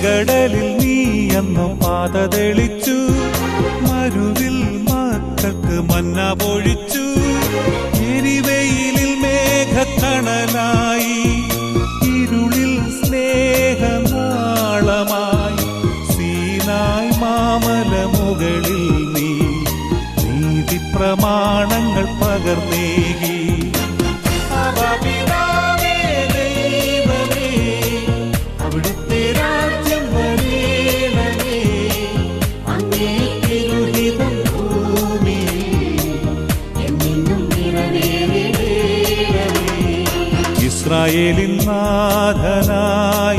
ചെങ്കടലിൽ നീ അന്നു പാത തെളിച്ചു, മരുവിൽ മക്കൾക്ക് മന്ന പൊഴിച്ചു. എരിവെയിലിൽ മേഘത്തണലായി, ഇരുളിൽ സ്നേഹനാളമായി. സീനായ് മാമലമുകളിൽ നീ നീതി പ്രമാണങ്ങൾ പകർന്നേകി. അവിടുത്തെ രാജ്യം വരേണമേ, അങ്ങേ തിരുഹിതം ഭൂമിയിൽ എന്നെന്നും നിറവേറണമേ. ഇസ്രായേലിൻ നാഥനായ